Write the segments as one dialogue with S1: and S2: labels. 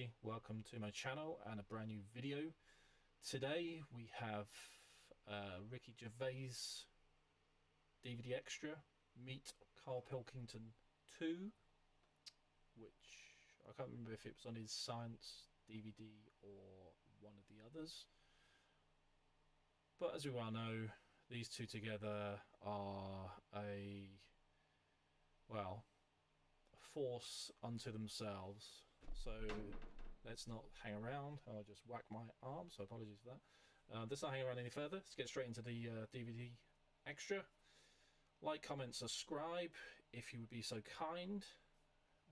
S1: everybody, welcome to my channel and a brand new video. Today we have Ricky Gervais DVD extra, Meet Karl Pilkington 2, which I can't remember if it was on his Science DVD or one of the others. But as we well know, these two together are a force unto themselves. So let's not hang around. I'll just whack my arm, so apologies for that. Let's not hang around any further. Let's get straight into the DVD extra. Like, comment, subscribe if you would be so kind.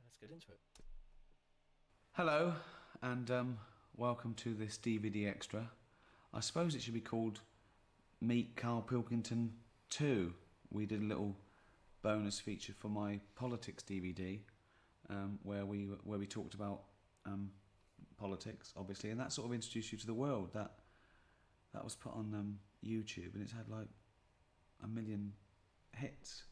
S1: Let's get into it.
S2: Hello and welcome to this DVD extra. I suppose it should be called Meet Karl Pilkington 2. We did a little bonus feature for my politics DVD where we talked about politics, obviously, and that sort of introduced you to the world. That was put on YouTube, and it's had like 1 million hits.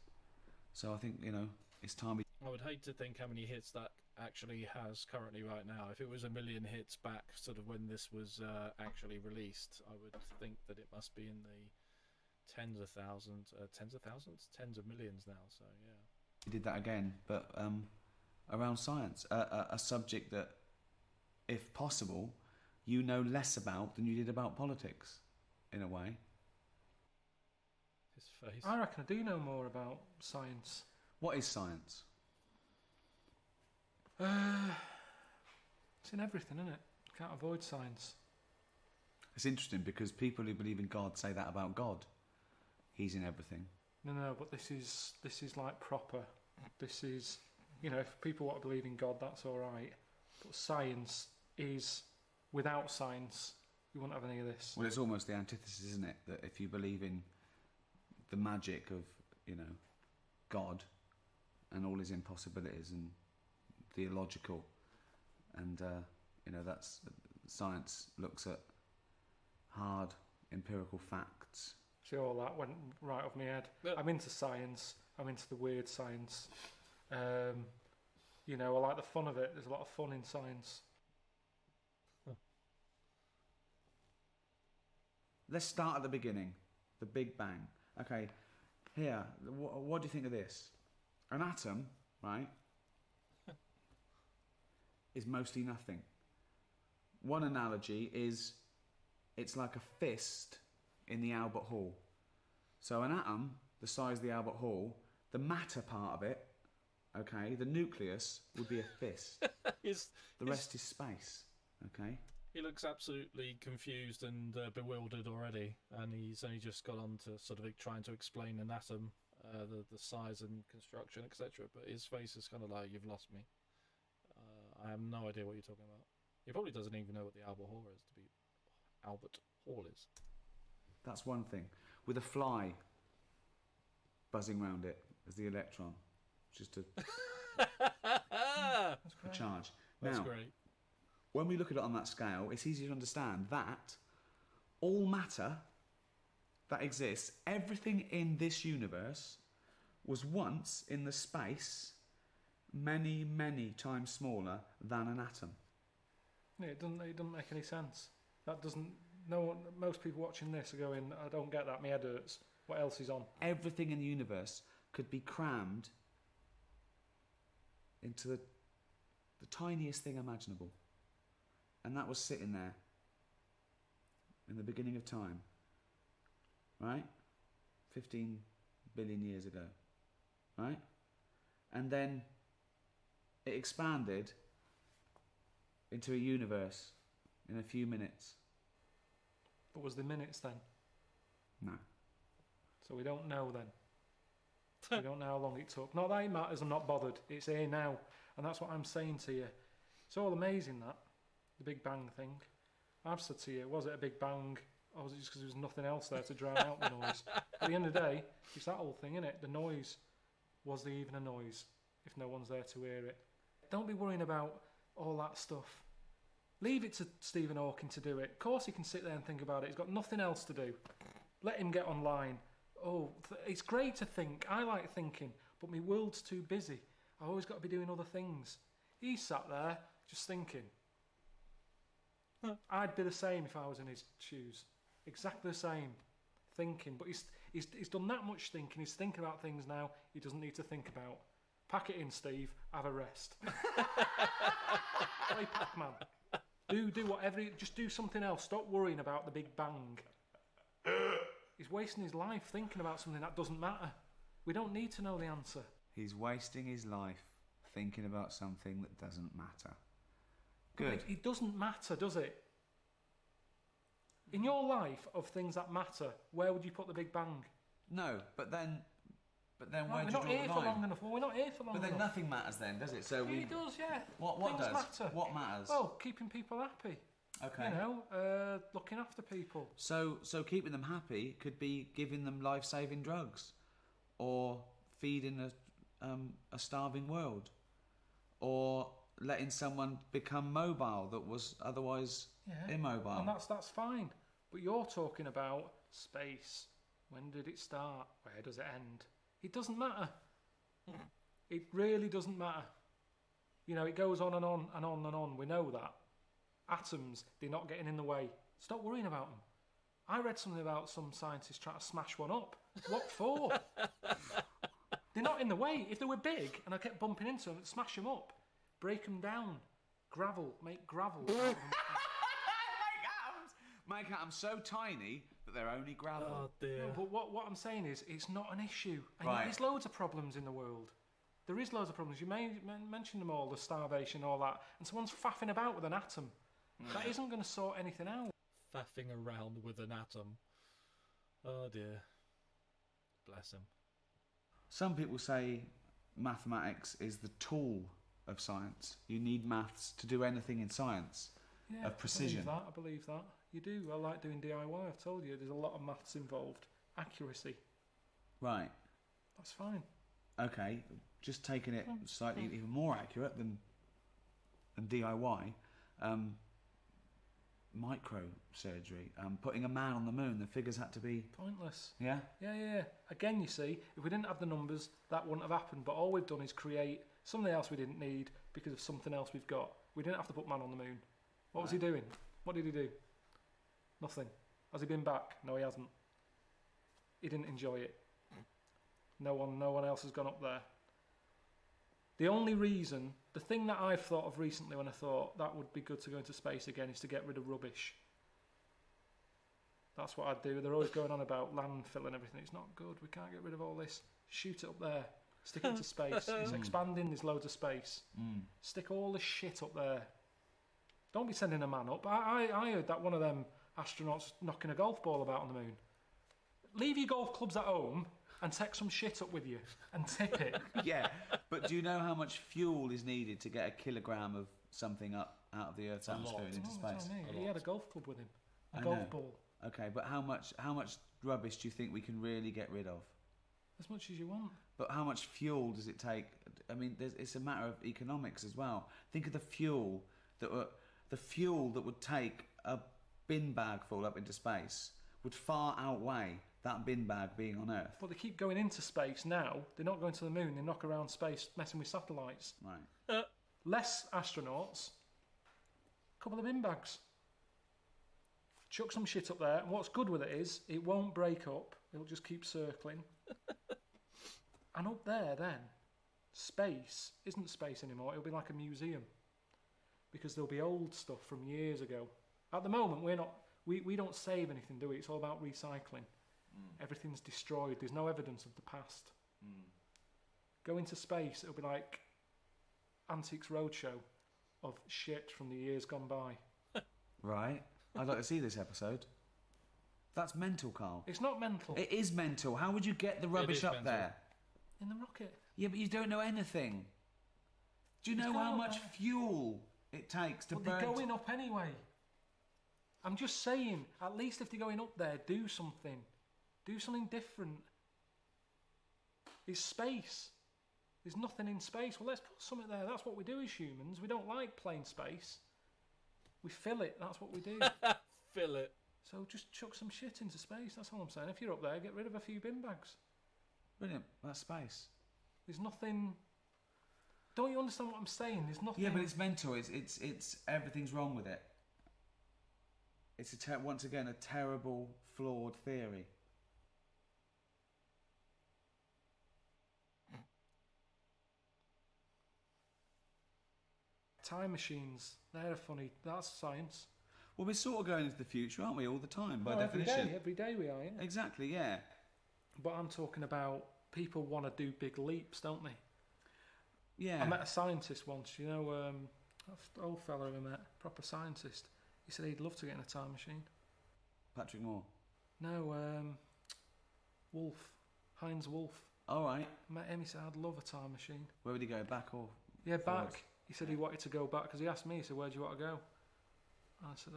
S2: So I think, you know, it's time.
S1: I would hate to think how many hits that actually has currently right now. If it was 1 million hits back sort of when this was actually released, I would think that it must be in the tens of millions now. So yeah,
S2: We did that again, but around science, a subject that, if possible, you know less about than you did about politics, in a way.
S1: His face.
S3: I reckon I do know more about science.
S2: What is science?
S3: It's in everything, isn't it? Can't avoid science.
S2: It's interesting because people who believe in God say that about God. He's in everything.
S3: No, but this is like proper. This is, you know, if people want to believe in God, that's all right. But science is, without science, you wouldn't have any of this.
S2: Well, it's almost the antithesis, isn't it? That if you believe in the magic of, you know, God and all his impossibilities and theological, and you know, that's science looks at hard empirical facts.
S3: See, all that went right off my head.
S1: But
S3: I'm into science. I'm into the weird science. You know, I like the fun of it. There's a lot of fun in science.
S2: Let's start at the beginning, the Big Bang. Okay, here, what do you think of this? An atom, right, is mostly nothing. One analogy is it's like a fist in the Albert Hall. So an atom, the size of the Albert Hall, the matter part of it, okay, the nucleus would be a fist. The rest is space, okay?
S1: he looks absolutely confused and bewildered already, and he's only just got on to sort of trying to explain an atom, the size and construction, etc. But his face is kind of like, you've lost me. I have no idea what you're talking about. He probably doesn't even know what the Albert Hall is.
S2: That's one thing. With a fly buzzing around it as the electron, just a charge.
S1: That's
S2: Now,
S1: great.
S2: when we look at it on that scale, it's easy to understand that all matter that exists, everything in this universe, was once in the space many, many times smaller than an atom.
S3: Yeah, it doesn't make any sense. That doesn't. No one, most people watching this are going, I don't get that. My head hurts. What else is on?
S2: Everything in the universe could be crammed into the tiniest thing imaginable. And that was sitting there in the beginning of time, right? 15 billion years ago, right? And then it expanded into a universe in a few minutes.
S3: But was the minutes then?
S2: No.
S3: So we don't know then. We don't know how long it took. Not that it matters, I'm not bothered. It's here now. And that's what I'm saying to you. It's all amazing, that. The Big Bang thing. I've said to you, was it a Big Bang, or was it just because there was nothing else there to drown out the noise? At the end of the day, it's that whole thing, innit? The noise. Was there even a noise if no one's there to hear it? Don't be worrying about all that stuff. Leave it to Stephen Hawking to do it. Of course he can sit there and think about it. He's got nothing else to do. Let him get online. Oh, it's great to think. I like thinking, but my world's too busy. I've always got to be doing other things. He's sat there just thinking. I'd be the same if I was in his shoes. Exactly the same. Thinking, but he's done that much thinking. He's thinking about things now he doesn't need to think about. Pack it in, Steve. Have a rest. Play Pac-Man. Do whatever. Just do something else. Stop worrying about the Big Bang. He's wasting his life thinking about something that doesn't matter. We don't need to know the answer.
S2: He's wasting his life thinking about something that doesn't matter. Good.
S3: It doesn't matter, does it? In your life of things that matter, where would you put the Big Bang?
S2: No, but then
S3: Right,
S2: where
S3: we're
S2: do you
S3: not
S2: draw
S3: here
S2: the
S3: for
S2: line?
S3: long enough. Well, we're not here for long
S2: But then
S3: enough.
S2: nothing matters then, does it? So
S3: Yeah, it does, yeah.
S2: What
S3: Things
S2: does?
S3: matter.
S2: What matters?
S3: Well, keeping people happy.
S2: Okay.
S3: You know, looking after people.
S2: So keeping them happy could be giving them life-saving drugs, or feeding a starving world, or letting someone become mobile that was otherwise immobile.
S3: And that's fine. But you're talking about space. When did it start? Where does it end? It doesn't matter. It really doesn't matter. You know, it goes on and on and on and on. We know that. Atoms, they're not getting in the way. Stop worrying about them. I read something about some scientists trying to smash one up. What for? They're not in the way. If they were big and I kept bumping into them, smash them up. Break them down. Gravel. Make gravel.
S2: Make atoms so tiny that they're only gravel.
S1: Oh dear.
S3: No, but what I'm saying is, it's not an issue. And
S2: Right.
S3: there's loads of problems in the world. There is loads of problems. You mentioned them all, the starvation, all that. And someone's faffing about with an atom. That isn't going to sort anything out.
S1: Faffing around with an atom. Oh dear. Bless him.
S2: Some people say mathematics is the tool of science. You need maths to do anything in science
S3: Yeah,
S2: of precision.
S3: I believe that. You do. I like doing DIY. I've told you, there's a lot of maths involved. Accuracy.
S2: Right.
S3: That's fine.
S2: Okay. Just taking it slightly even more accurate than DIY. Microsurgery. Putting a man on the moon. The figures had to be.
S3: Pointless.
S2: Yeah.
S3: Yeah. Again, you see, if we didn't have the numbers, that wouldn't have happened. But all we've done is create something else we didn't need because of something else we've got. We didn't have to put man on the moon. What was he doing? What did he do? Nothing. Has he been back? No, he hasn't. He didn't enjoy it. No one else has gone up there. The only reason, the thing that I've thought of recently when I thought that would be good to go into space again is to get rid of rubbish. That's what I'd do. They're always going on about landfill and everything. It's not good. We can't get rid of all this. Shoot it up there. Stick it into space. It's expanding. There's loads of space. Stick all the shit up there. Don't be sending a man up. I heard that one of them astronauts knocking a golf ball about on the moon. Leave your golf clubs at home and take some shit up with you and tip it.
S2: Yeah. But do you know how much fuel is needed to get a kilogram of something up out of the Earth's atmosphere and into
S3: Oh,
S2: space?
S3: tell me. He had a golf club with him. A
S2: I
S3: golf
S2: know.
S3: ball.
S2: Okay, but how much rubbish do you think we can really get rid of?
S3: As much as you want.
S2: But how much fuel does it take? I mean, it's a matter of economics as well. Think of the fuel that would take a bin bag full up into space would far outweigh that bin bag being on Earth.
S3: But they keep going into space now. They're not going to the moon. They knock around space, messing with satellites.
S2: Right.
S3: Less astronauts. A couple of bin bags. Chuck some shit up there. And what's good with it is it won't break up. It'll just keep circling. And up there then, space isn't space anymore. It'll be like a museum. Because there'll be old stuff from years ago. At the moment, we don't save anything, do we? It's all about recycling. Everything's destroyed. There's no evidence of the past. Go into space, it'll be like Antiques Roadshow of shit from the years gone by.
S2: Right. I'd like to see this episode. That's mental, Carl.
S3: It's not mental.
S2: It is mental. How would you get the rubbish
S1: is
S2: up
S1: mental.
S2: there?
S3: In the rocket.
S2: Yeah, but you don't know anything. Do you know how much fuel it takes to
S3: But
S2: burn?
S3: they're going up anyway. I'm just saying, at least if they're going up there, do something. Do something different. It's space. There's nothing in space. Well, let's put something there. That's what we do as humans. We don't like plain space. We fill it. That's what we do.
S1: Fill it.
S3: So just chuck some shit into space. That's all I'm saying. If you're up there, get rid of a few bin bags.
S2: Brilliant. That's space.
S3: There's nothing. Don't you understand what I'm saying? There's nothing.
S2: Yeah, but it's mental. It's everything's wrong with it. It's once again a terrible, flawed theory.
S3: Time machines, they're funny. That's science.
S2: Well, we're sort of going into the future, aren't we, all the time, by
S3: Oh,
S2: definition?
S3: Every day we are, yeah.
S2: Exactly, yeah.
S3: But I'm talking about people want to do big leaps, don't they?
S2: Yeah.
S3: I met a scientist once, you know, that old fella I met, proper scientist. He said he'd love to get in a time machine.
S2: Patrick Moore.
S3: No, Wolf, Heinz Wolf.
S2: All right.
S3: I met him, he said, I'd love a time machine.
S2: Where would he go, back or
S3: Yeah,
S2: forwards?
S3: back. He said he wanted to go back, because he asked me, he said, where do you want to go? I said,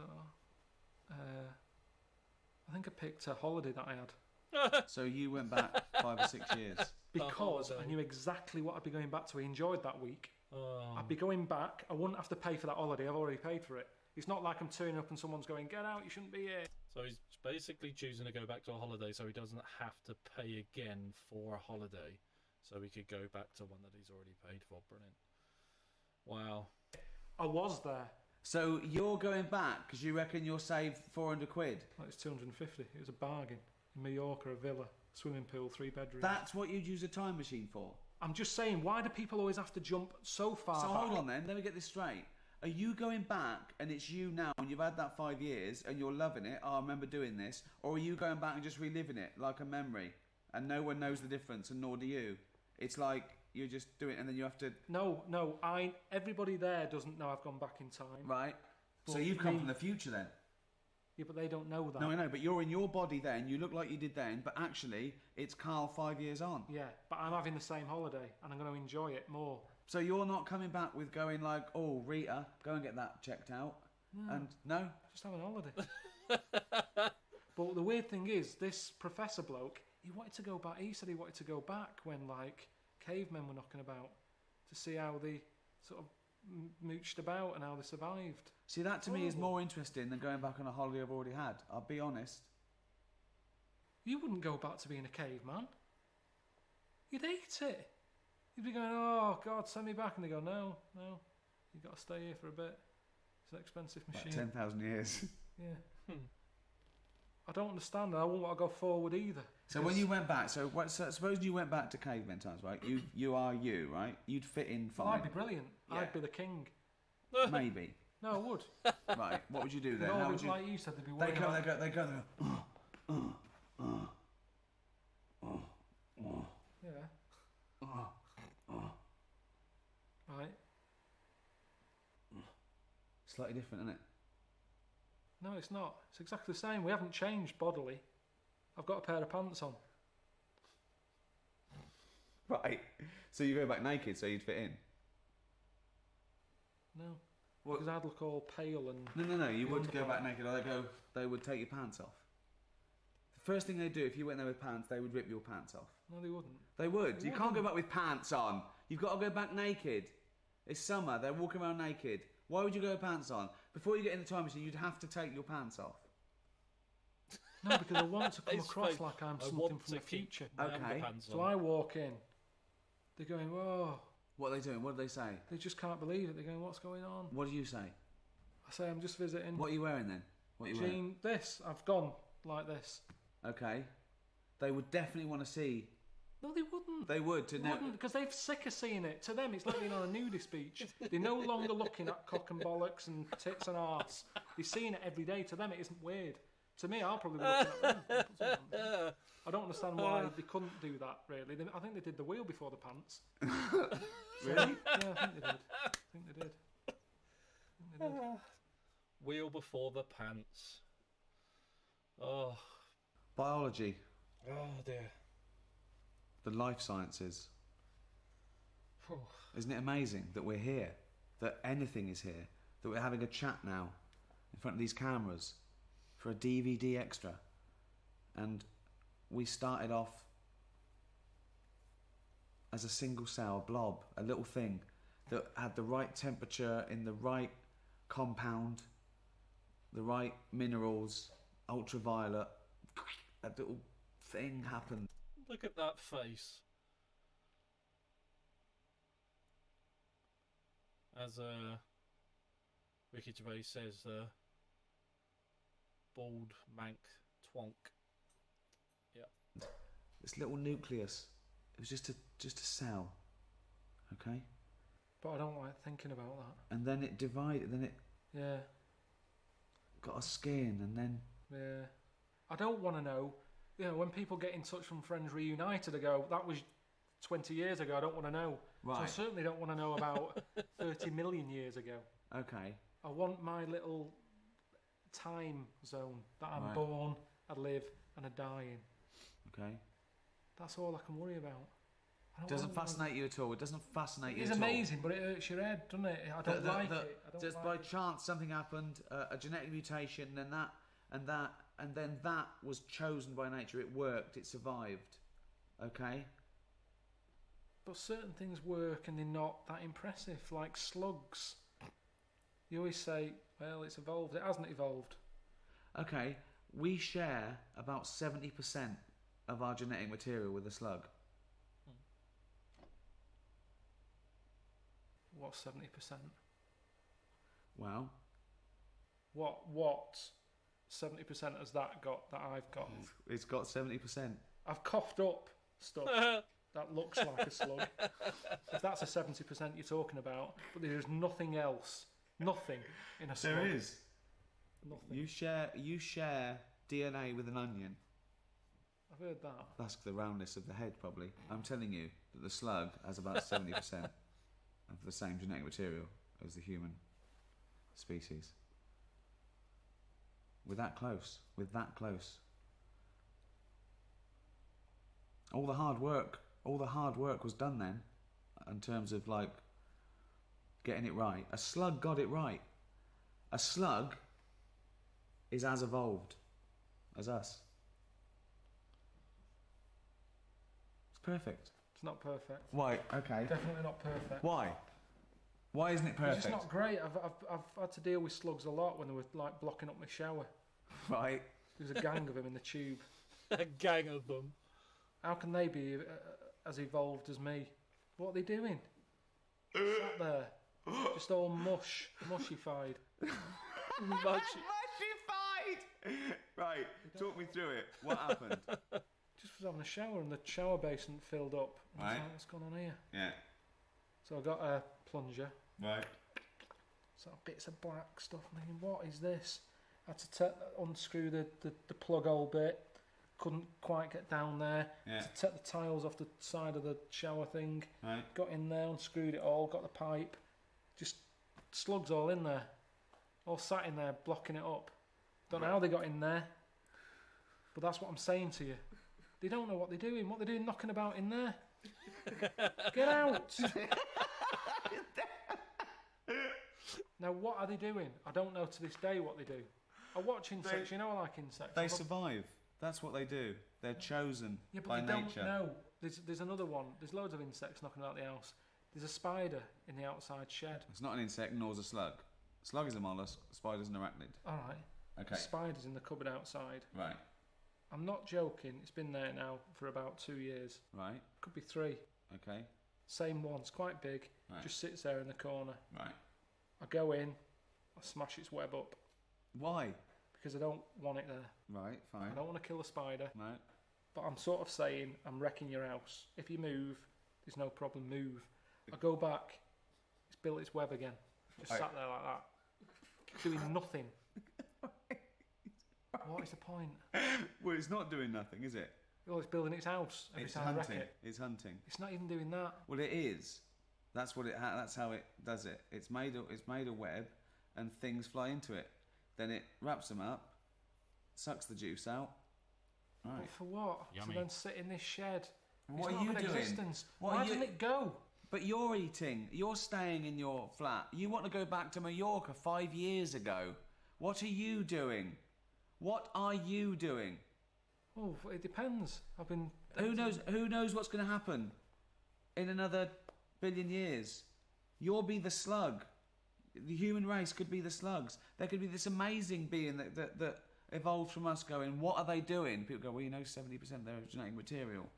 S3: I think I picked a holiday that I had.
S2: So you went back 5 or 6 years.
S3: Because I knew exactly what I'd be going back to. I enjoyed that week.
S1: Oh.
S3: I'd be going back. I wouldn't have to pay for that holiday. I've already paid for it. It's not like I'm turning up and someone's going, get out, you shouldn't be here.
S1: So he's basically choosing to go back to a holiday so he doesn't have to pay again for a holiday. So he could go back to one that he's already paid for. Brilliant. Wow.
S3: I was there.
S2: So you're going back because you reckon you'll save 400 quid?
S3: Well, it's 250. It was a bargain. In Mallorca, a villa, swimming pool, 3 bedrooms.
S2: That's what you'd use a time machine for?
S3: I'm just saying, why do people always have to jump so far
S2: So
S3: back?
S2: hold on then, let me get this straight. Are you going back and it's you now and you've had that 5 years and you're loving it, oh, I remember doing this, or are you going back and just reliving it like a memory and no one knows the difference and nor do you? It's like you're just doing it and then you have to...
S3: No, everybody there doesn't know I've gone back in time.
S2: Right. So
S3: But
S2: you've come
S3: me-
S2: from the future then?
S3: Yeah, but they don't know that.
S2: No, I know, but you're in your body then, you look like you did then, but actually it's Carl 5 years on.
S3: Yeah, but I'm having the same holiday and I'm going to enjoy it more.
S2: So you're not coming back with going like, oh, Rita, go and get that checked out.
S3: No.
S2: And no?
S3: Just having a holiday. But the weird thing is, this professor bloke, he wanted to go back. He said he wanted to go back when like cavemen were knocking about to see how they sort of mooched about and how they survived.
S2: See, that to me is
S3: Horrible.
S2: more interesting than going back on a holiday I've already had. I'll be honest.
S3: You wouldn't go back to being a caveman. You'd hate it. You'd be going, oh God, send me back, and they go, no, you've got to stay here for a bit. It's an expensive
S2: Like
S3: machine.
S2: 10,000 years.
S3: Yeah. I don't understand. And I wouldn't want to go forward either.
S2: So when you went back, so suppose you went back to caveman times, right? You are you, right? You'd fit in
S3: Well,
S2: fine.
S3: I'd be brilliant.
S2: Yeah.
S3: I'd be the king.
S2: Maybe.
S3: No, I would.
S2: Right. What would you do then?
S3: They'd all
S2: How
S3: be,
S2: would you?
S3: like you said, they'd be
S2: They
S3: worried
S2: go.
S3: about-
S2: They go.
S3: Yeah. Right.
S2: Slightly different, isn't it?
S3: No, it's not. It's exactly the same. We haven't changed bodily. I've got a pair of pants on.
S2: Right. So you go back naked, so you'd fit in.
S3: No.
S2: What?
S3: Because I'd look all pale and...
S2: No. You
S3: The
S2: would go back
S3: underpants.
S2: naked, or they would take your pants off. The first thing they do if you went there with pants, they would rip your pants off.
S3: No, they wouldn't.
S2: They would.
S3: They
S2: You can't go
S3: wouldn't.
S2: back with pants on. You've got to go back naked. It's summer. They're walking around naked. Why would you go with pants on? Before you get in the time machine, you'd have to take your pants off.
S3: No, because I want to come
S1: His
S3: across
S1: face,
S3: like I'm
S1: I
S3: something
S1: want
S3: from the
S1: to keep
S3: future.
S1: my
S2: Okay.
S1: underpants
S3: So
S1: on.
S3: I walk in. They're going, whoa.
S2: What are they doing? What do they say?
S3: They just can't believe it. They're going, what's going on?
S2: What do you say?
S3: I say, I'm just visiting.
S2: What are you wearing then? What are you wearing?
S3: Jean, this. I've gone like this.
S2: Okay. They would definitely want to see.
S3: No, they wouldn't.
S2: They would to
S3: They
S2: know.
S3: wouldn't, because they're sick of seeing it. To them, it's like being on a nudist beach. They're no longer looking at cock and bollocks and tits and arse. They're seeing it every day. To them, it isn't weird. To me, I'll probably be looking at them. Put something on. I don't understand why they couldn't do that, really. I think they did the wheel before the pants.
S2: Really?
S3: Yeah, I think they did. I think they did.
S1: Wheel before the pants. Oh.
S2: Biology,
S1: Oh dear.
S2: the life sciences. Isn't it amazing that we're here? That anything is here? That we're having a chat now in front of these cameras for a DVD extra. And we started off as a single cell blob, a little thing that had the right temperature in the right compound, the right minerals, ultraviolet. That little thing happened.
S1: Look at that face. As Ricky Gervais says, bald, mank, twonk.
S2: This little nucleus. It was just a cell. Okay?
S3: But I don't like thinking about that.
S2: And then it divided, then it
S3: Yeah,
S2: got a skin, and then...
S3: yeah. I don't want to know. You know, when people get in touch from Friends Reunited, I go, that was 20 years ago, I don't want to know.
S2: Right.
S3: So I certainly don't want to know about 30 million years ago.
S2: Okay.
S3: I want my little time zone that I'm
S2: Right.
S3: born, I live, and I die in.
S2: Okay.
S3: That's all I can worry about. I don't
S2: Doesn't
S3: want-
S2: fascinate you at all. It doesn't fascinate you
S3: It's
S2: at all.
S3: amazing, but it hurts your head, doesn't it? I don't like it. I don't
S2: Just
S3: like
S2: by
S3: it.
S2: chance something happened, a genetic mutation, and then that was chosen by nature. It worked. It survived. Okay.
S3: But certain things work and they're not that impressive, like slugs. You always say, well, it's evolved. It hasn't evolved.
S2: Okay. We share about 70% of our genetic material with a slug.
S3: What's 70%?
S2: Well,
S3: What 70% has that got that I've got?
S2: it's got 70%.
S3: I've coughed up stuff that looks like a slug. If that's a 70% you're talking about, but there's nothing else. Nothing in a slug.
S2: There is.
S3: Nothing.
S2: You share DNA with an onion.
S3: I've heard that.
S2: That's the roundness of the head, probably. I'm telling you that the slug has about 70% of the same genetic material as the human species. We're that close. We're that close. All the hard work was done then, in terms of like getting it right. A slug got it right. A slug is as evolved as us. It's perfect.
S3: It's not perfect.
S2: Why? Okay.
S3: Definitely not perfect.
S2: Why? Why isn't it
S3: It's
S2: perfect?
S3: just not great. I've had to deal with slugs a lot when they were like blocking up my shower.
S2: Right.
S3: There was a gang of them in the tube.
S1: A gang of them.
S3: How can they be as evolved as me? What are they doing? Sat there, just all mushified.
S2: Mushified! Right, talk me through it. What happened?
S3: Just was having a shower and the shower basin filled up. I was
S2: Right.
S3: like, what's going on here?
S2: Yeah.
S3: So I got a plunger.
S2: Right.
S3: So bits of black stuff. I'm thinking, what is this? I had to unscrew the plug hole bit. Couldn't quite get down there.
S2: Yeah.
S3: To take the tiles off the side of the shower thing.
S2: Right.
S3: Got in there, unscrewed it all, got the pipe. Just slugs all in there. All sat in there, blocking it up. Don't know how they got in there. But that's what I'm saying to you. They don't know what they're doing. What they're doing knocking about in there. Get out! Now, what are they doing? I don't know to this day what they do. I watch insects, you know I like insects.
S2: They survive. That's what they do. They're chosen
S3: Yeah, but
S2: by
S3: they
S2: nature.
S3: don't know. There's another one. There's loads of insects knocking about the house. There's a spider in the outside shed.
S2: It's not an insect, nor is a slug. Slug is a mollusk. Spider's an arachnid.
S3: All right.
S2: Okay.
S3: Spiders in the cupboard outside.
S2: Right.
S3: I'm not joking. It's been there now for about 2 years.
S2: Right.
S3: Could be 3.
S2: Okay.
S3: Same one. It's quite big.
S2: Right.
S3: Just sits there in the corner.
S2: Right.
S3: I go in. I smash its web up
S2: Why?
S3: because I don't want it there.
S2: Right. Fine.
S3: I don't want to kill a spider.
S2: Right.
S3: But I'm sort of saying I'm wrecking your house. If you move, there's no problem. Move. I go back. It's built its web again. Just
S2: Right.
S3: sat there like that, doing nothing. What is the point?
S2: Well, it's not doing nothing, is it?
S3: Well, it's building its house every
S2: It's
S3: time I wreck
S2: hunting.
S3: it.
S2: It's hunting.
S3: It's not even doing that.
S2: Well, it is. That's what it. That's how it does it. It's made a web, and things fly into it. Then it wraps them up, sucks the juice out. Right.
S3: But for what?
S1: Yummy.
S3: To then sit in this shed.
S2: What
S3: it's
S2: are
S3: not
S2: you
S3: an
S2: doing?
S3: Existence.
S2: What
S3: Why
S2: are you-
S3: didn't it go?
S2: But you're eating. You're staying in your flat. You want to go back to Mallorca 5 years ago. What are you doing? What are you doing?
S3: Oh, it depends. I've been.
S2: Who knows? Who knows what's going to happen in another billion years? You'll be the slug. The human race could be the slugs. There could be this amazing being that evolved from us. Going, what are they doing? People go, well, you know, 70% of their genetic material.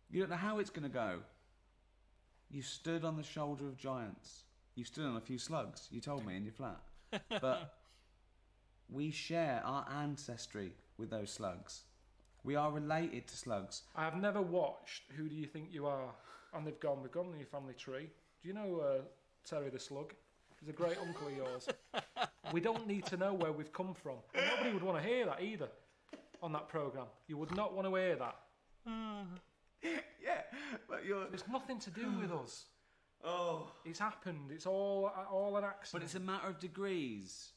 S2: You don't know how it's going to go. You stood on the shoulder of giants. You stood on a few slugs. You told me in your flat, but We share our ancestry with those slugs. We are related to slugs.
S3: I have never watched Who Do You Think You Are? And we've gone on your family tree. Do you know Terry the Slug? He's a great uncle of yours. We don't need to know where we've come from. And nobody would want to hear that either on that programme. You would not want to hear that.
S2: Yeah, but
S3: It's nothing to do with us.
S2: Oh.
S3: It's happened. It's all an accident.
S2: But it's a matter of degrees.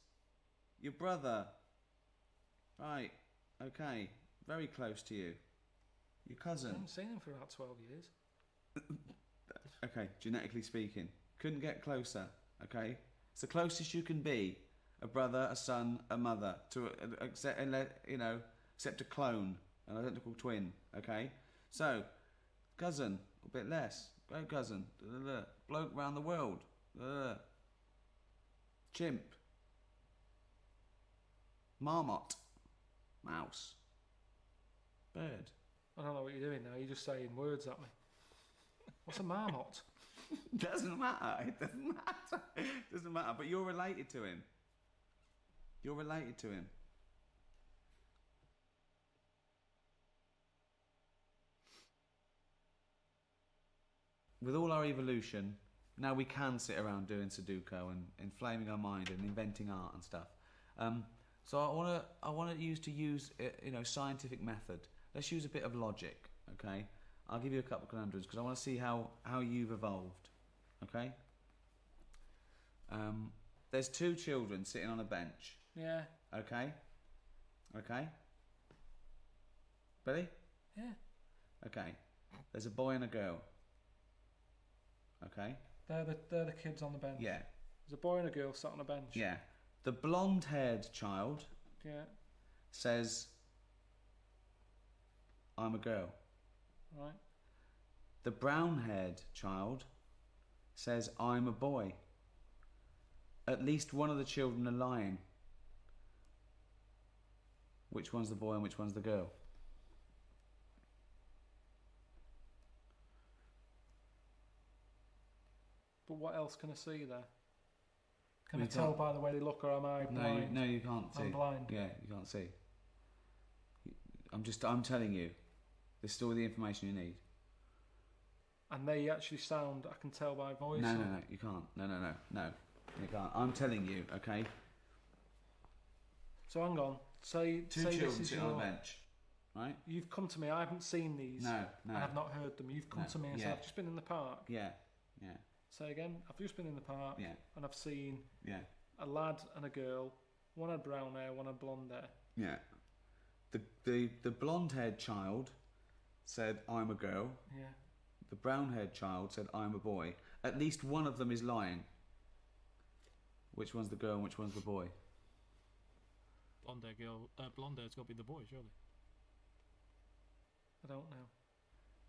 S2: Your brother. Right, okay. Very close to you. Your
S3: I
S2: cousin.
S3: haven't seen him for about 12 years.
S2: Okay, genetically speaking. Couldn't get closer, okay? It's the closest you can be. A brother, a son, a mother. Except a clone. An identical twin, okay? So, cousin, a bit less. Great cousin. Bloke round the world. Chimp. Marmot. Mouse. Bird.
S3: I don't know what you're doing now. You're just saying words at me. What's a marmot?
S2: Doesn't matter. It doesn't matter. It doesn't matter. But you're related to him. You're related to him. With all our evolution, now we can sit around doing Sudoku and inflaming our mind and inventing art and stuff. So I want to use scientific method. Let's use a bit of logic, okay? I'll give you a couple of conundrums because I want to see how you've evolved, okay? There's two children sitting on a bench.
S3: Yeah.
S2: Okay? Okay? Ready?
S3: Yeah.
S2: Okay. There's a boy and a girl. Okay?
S3: They're the kids on the bench.
S2: Yeah.
S3: There's a boy and a girl sat on a bench.
S2: Yeah. The blonde-haired child
S3: Yeah.
S2: says, I'm a girl.
S3: Right.
S2: The brown-haired child says, I'm a boy. At least one of the children are lying. Which one's the boy and which one's the girl?
S3: But what else can I see there? Can
S2: You
S3: I tell
S2: can't-
S3: by the way they look, or am I blind?
S2: No, you can't see.
S3: I'm blind.
S2: Yeah, you can't see. I'm telling you. This is all the information you need.
S3: And they actually sound, I can tell by voice.
S2: No, you can't. No, you can't. I'm telling you, okay?
S3: So hang on. Say
S2: Two
S3: this
S2: children
S3: is
S2: sitting on a bench, right?
S3: You've come to me. I haven't seen these.
S2: No.
S3: And I've not heard them. You've come
S2: No,
S3: to me and said,
S2: yeah.
S3: I've just been in the park.
S2: Yeah.
S3: Say again. I've just been in the park.
S2: Yeah.
S3: And I've seen
S2: Yeah.
S3: a lad and a girl. One had brown hair, one had blonde hair.
S2: Yeah. The blonde-haired child said, I'm a girl.
S3: Yeah.
S2: The brown-haired child said, I'm a boy. At least one of them is lying. Which one's the girl and which one's the boy?
S1: Blonde hair's got to be the boy, surely.
S3: I don't know.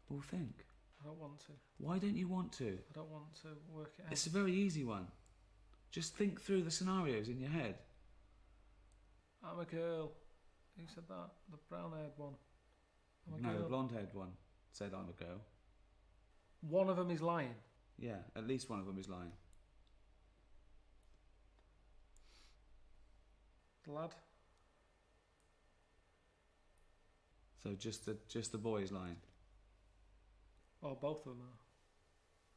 S2: Well, think.
S3: I don't want to.
S2: Why don't you want to?
S3: I don't want to work it out.
S2: It's a very easy one. Just think through the scenarios in your head.
S3: I'm a girl. Who said that? The brown-haired one. I'm a
S2: No,
S3: girl.
S2: the blonde-haired one said, I'm a girl.
S3: One of them is lying.
S2: Yeah, at least one of them is lying.
S3: The lad.
S2: So just the boy is lying.
S3: Well, both of them are.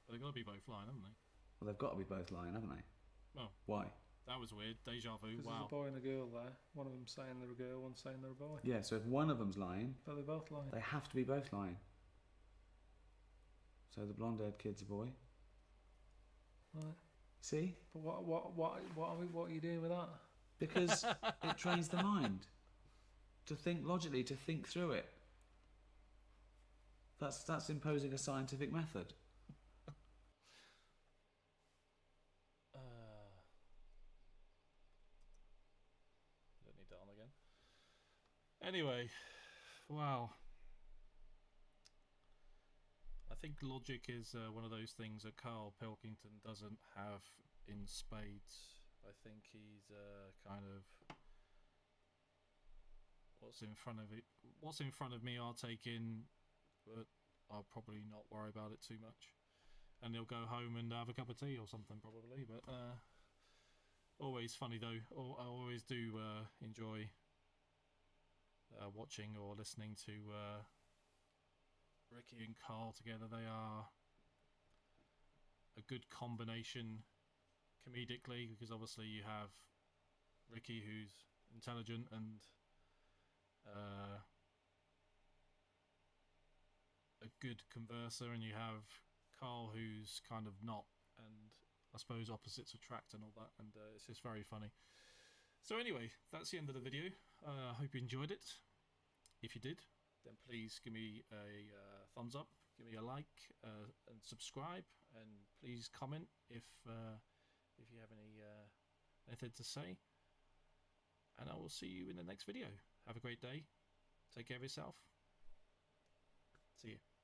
S1: They're going to be both lying, haven't they?
S2: Well, they've got to be both lying, haven't they?
S1: Well,
S2: Why?
S1: that was weird. Deja vu.
S3: Because
S1: Wow.
S3: there's a boy and a girl there. One of them saying they're a girl, one saying they're a boy.
S2: Yeah, so if one of them's lying,
S3: But they're both lying.
S2: they have to be both lying. So the blonde-haired kid's a boy.
S3: Right.
S2: See?
S3: But what are you doing with that?
S2: Because it trains the mind to think logically, to think through it. That's imposing a scientific method.
S1: Don't need that on again. Anyway, wow. I think logic is one of those things that Karl Pilkington doesn't have in spades. I think he's kind of what's in front of me I'll take in, but I'll probably not worry about it too much. And he'll go home and have a cup of tea or something probably. But Always funny though. I always do enjoy watching or listening to Ricky and Karl together. They are a good combination comedically, because obviously you have Ricky, who's intelligent and a good converser, and you have Karl, who's kind of not, and I suppose opposites attract and all that, and it's just very funny. So anyway, that's the end of the video. I hope you enjoyed it. If you did, then please give me a thumbs up, give me a like, and subscribe, and please comment if you have anything to say. And I will see you in the next video. Have a great day. Take care of yourself. See you.